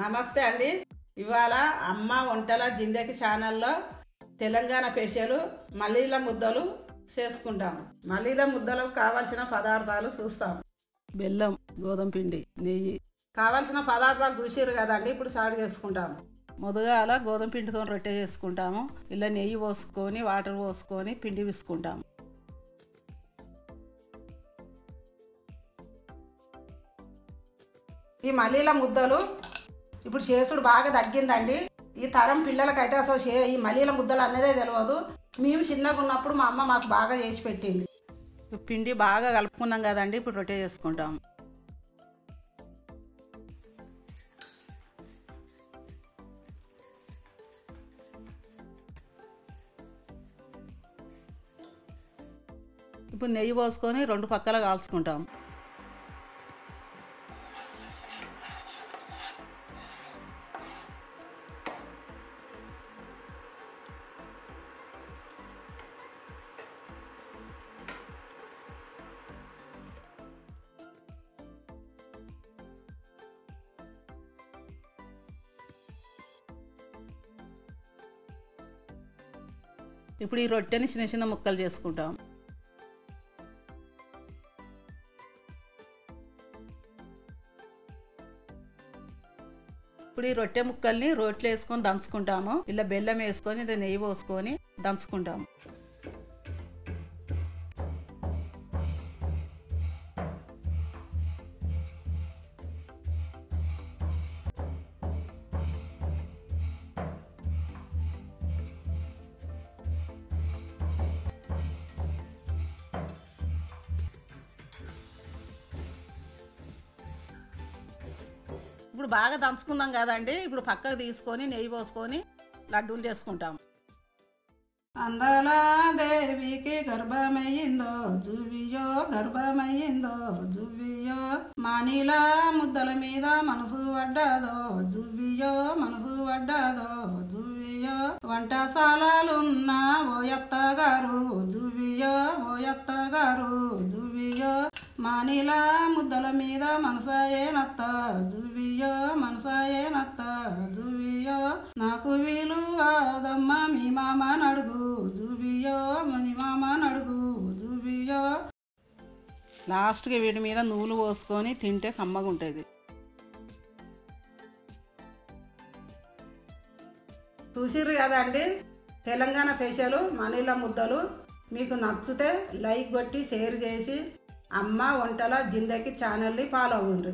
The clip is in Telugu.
నమస్తే అండి. ఇవాళ అమ్మ వంటల జిందగీ ఛానల్లో తెలంగాణ స్పెషల్ మలీదా ముద్దలు చేసుకుంటాం. మలీదా ముద్దలకు కావాల్సిన పదార్థాలు చూస్తాం. బెల్లం, గోధుమ పిండి, నెయ్యి. కావాల్సిన పదార్థాలు చూసిర్రు కదండి. ఇప్పుడు స్టార్ట్ చేసుకుంటాం. మొదగాల గోధుమ పిండితో రొట్టె చేసుకుంటాము. ఇలా నెయ్యి పోసుకొని వాటర్ పోసుకొని పిండి విసుకుంటాము. ఈ మలీదా ముద్దలు ఇప్పుడు చేసుడు బాగా తగ్గిందండి. ఈ తరం పిల్లలకైతే అసలు ఈ మలీదా ముద్దలు అన్నదే తెలియదు. మేము చిన్నగా ఉన్నప్పుడు మా అమ్మ మాకు బాగా చేసి పెట్టింది. పిండి బాగా కలుపుకున్నాం కదండి. ఇప్పుడు రొట్టె చేసుకుంటాం. ఇప్పుడు నెయ్యి పోసుకొని రెండు పక్కల కాల్చుకుంటాం. ఇప్పుడు ఈ రొట్టెని చిన్న చిన్న ముక్కలు చేసుకుంటాం. ఇప్పుడు ఈ రొట్టె ముక్కల్ని రోట్లో వేసుకొని దంచుకుంటాము. ఇలా బెల్లం వేసుకొని ఇలా నెయ్యి పోసుకొని దంచుకుంటాము. ఇప్పుడు బాగా దంచుకున్నాం కదండి. ఇప్పుడు పక్కకు తీసుకొని నెయ్యి పోసుకొని లడ్డూలు చేసుకుంటాం. అందాల దేవికి గర్భమయ్యిందో జువియో, గర్భమయ్యిందో జువియో, మానిలా ముద్దల మీద మనసు పడ్డాదో జువియో, మనసు పడ్డాదో జువియో, వంటశాలలున్న ఓయత్తగారు జువియో, ఓయత్తగారు జువియో, మానిలా ముద్దల మీద మనసాయేనత్త జువియో, మనసాయేనత్త జువియో, నాకు వీలు కాదమ్మా మీ మామ నడుగు జువియో, మీ మామ నడుగు జువియో. లాస్ట్కి వీటి మీద నూనె పోసుకొని తింటే కమ్మగా ఉంటుంది. చూసిర్రు కదండి తెలంగాణ స్పెషల్ మలీదా ముద్దలు. మీకు నచ్చితే లైక్ కొట్టి షేర్ చేసి అమ్మ వంటల జిందగీ ఛానల్ని ఫాలో అవ్వండి.